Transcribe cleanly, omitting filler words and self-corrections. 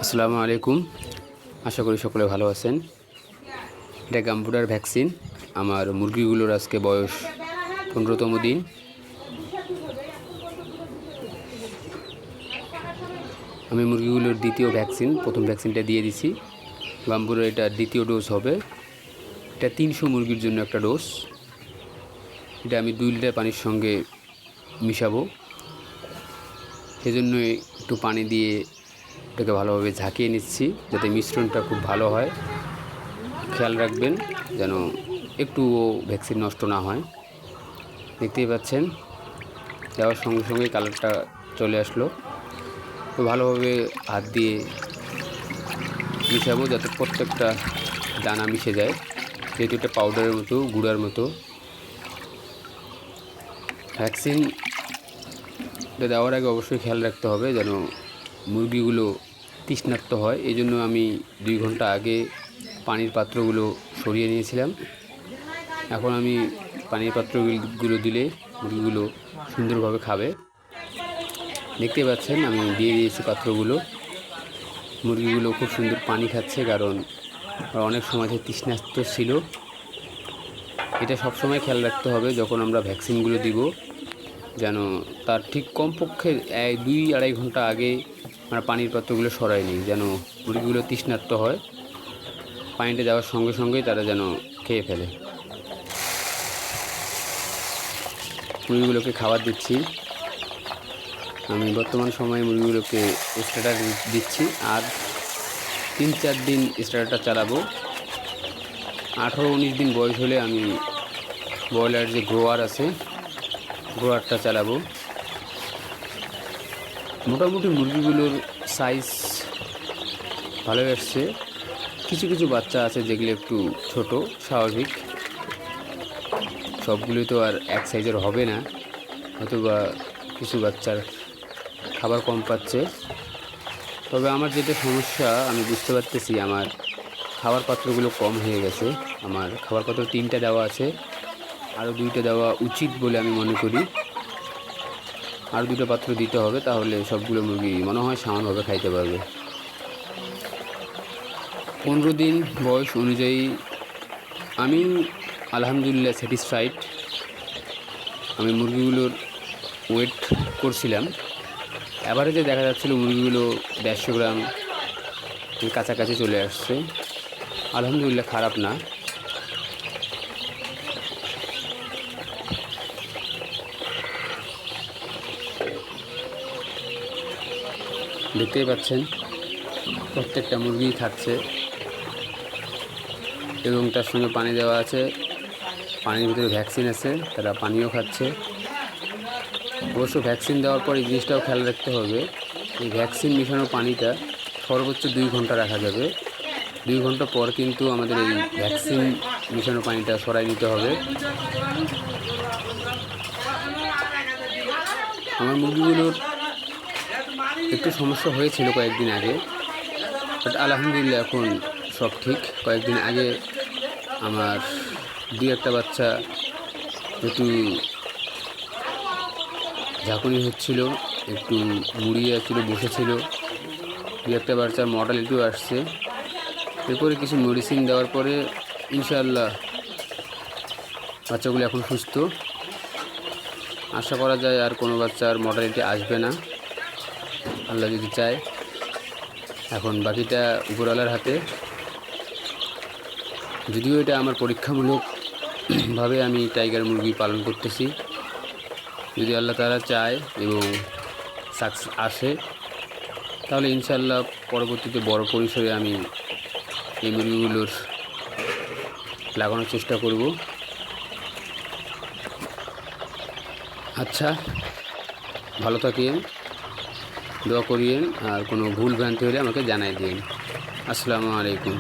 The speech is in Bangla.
আসসালামু আলাইকুম। আশা করি সকলে ভালো আছেন। এটা গাম্বুরার ভ্যাকসিন। আমার মুরগিগুলোর আজকে বয়স 15তম দিন। আমি মুরগিগুলোর দ্বিতীয় ভ্যাকসিন, প্রথম ভ্যাকসিনটা দিয়ে দিছি। গাম্বুরার এটা দ্বিতীয় ডোজ হবে। এটা 300 মুরগির জন্য একটা ডোজ। এটা আমি 2 লিটার পানির সঙ্গে মিশাবো। সেজন্য একটু পানি দিয়ে এটাকে ভালোভাবে ঝাঁকিয়ে নিচ্ছি, যাতে মিশ্রণটা খুব ভালো হয়। খেয়াল রাখবেন যেন একটুও ভ্যাকসিন নষ্ট না হয়। দেখতেই পাচ্ছেন দেওয়ার সঙ্গে সঙ্গেই কালারটা চলে আসলো। তো ভালোভাবে হাত দিয়ে মিশাবো, যাতে প্রত্যেকটা দানা মিশে যায়, যেহেতু এটা পাউডারের মতো, গুঁড়ার মতো। ভ্যাকসিন দেওয়ার আগে অবশ্যই খেয়াল রাখতে হবে যেন মুরগিগুলো তৃষ্ণার্ত হয়। এই জন্য আমি 2 ঘন্টা আগে পানির পাত্রগুলো সরিয়ে নিয়েছিলাম। এখন আমি পানির পাত্রগুলো দিলে মুরগিগুলো সুন্দরভাবে খাবে। দেখতে পাচ্ছেন আমি দিয়ে দিয়েছি পাত্রগুলো। মুরগিগুলো খুব সুন্দর পানি খাচ্ছে, কারণ অনেক সময় থেকে তৃষ্ণার্ত ছিল। এটা সবসময় খেয়াল রাখতে হবে যখন আমরা ভ্যাকসিনগুলো দিব, যেন তার ঠিক কমপক্ষে 2-2.5 ঘন্টা আগে আমরা পানির পাত্রগুলো সরাই নিই, যেন মুরগিগুলো তৃষ্ণার্ত হয়। পানিটা যাওয়ার সঙ্গে সঙ্গেই তারা যেন খেয়ে ফেলে। মুরগিগুলোকে খাবার দিচ্ছি। আমি বর্তমান সময়ে মুরগিগুলোকে স্টার্টার দিচ্ছি, আর 3-4 দিন স্টার্টারটা চালাবো। 18-19 দিন বয়স হলে আমি ব্রয়লার যে গ্রোয়ার আছে, গ্রোয়ারটা চালাবো। মোটামুটি মুরগিগুলোর সাইজ ভালো আসছে। কিছু কিছু বাচ্চা আছে যেগুলো একটু ছোট, স্বাভাবিক। সবগুলোই তো আর এক সাইজের হবে না, হয়তো বা কিছু বাচ্চার খাবার কম পাচ্ছে। তবে আমার যেটা সমস্যা আমি বুঝতে পারতেছি, আমার খাবার পাত্রগুলো কম হয়ে গেছে। আমার খাবার পাত্র 3টা দেওয়া আছে, আরও 2টা দেওয়া উচিত বলে আমি মনে করি। আরও 2টা পাত্র দিতে হবে, তাহলে সবগুলো মুরগি মনে হয় সমানভাবে খাইতে পারবে। 15 দিন বয়স অনুযায়ী আমি আলহামদুলিল্লাহ স্যাটিসফাইড। আমি মুরগিগুলোর ওয়েট করছিলাম, অ্যাভারেজে দেখা যাচ্ছিলো মুরগিগুলো 150 গ্রাম কাছাকাছি চলে আসছে। আলহামদুলিল্লাহ খারাপ না। দেখতেই পাচ্ছেন প্রত্যেকটা মুরগি খাচ্ছে, এবং তার সঙ্গে পানি দেওয়া আছে। পানির ভিতরে ভ্যাকসিন আছে, তারা পানিও খাচ্ছে। অবশ্য ভ্যাকসিন দেওয়ার পর এই জিনিসটাও খেয়াল রাখতে হবে, এই ভ্যাকসিন মিশানো পানিটা সর্বোচ্চ 2 ঘন্টা রাখা যাবে। 2 ঘন্টা পর কিন্তু আমাদের এই ভ্যাকসিন মিশানো পানিটা সরাই নিতে হবে। আমার মুরগিগুলোর একটু সমস্যা হয়েছিল কয়েকদিন আগে, বাট আলহামদুলিল্লাহ এখন সব ঠিক। কয়েকদিন আগে আমার 2-1টা বাচ্চা একটু ঝাঁকুনি হচ্ছিল, একটু মুড়িয়ে ছিল, বসেছিল। 2-1টা বাচ্চার মর্টালিটিও আসছে। এরপরে কিছু মেডিসিন দেওয়ার পরে ইনশাআল্লাহ বাচ্চাগুলো এখন সুস্থ। আশা করা যায় আর কোনো বাচ্চার মর্টালিটি আসবে না, আল্লাহ যদি চায়। এখন বাকিটা উপরওয়ালার হাতে। যদিও এটা আমার পরীক্ষামূলকভাবে আমি টাইগার মুরগি পালন করতেছি। যদি আল্লাহ তাআলা চায় এবং সাকসেস আসে, তাহলে ইনশাআল্লাহ পরবর্তীতে বড় পরিসরে আমি এই মুরগিগুলোর লাগানোর চেষ্টা করব। আচ্ছা, ভালো থাকেন, দোয়া করিয়েন, আর কোনো ভুল ভ্রান্তি হলে আমাকে জানাই দিন। আসসালামু আলাইকুম।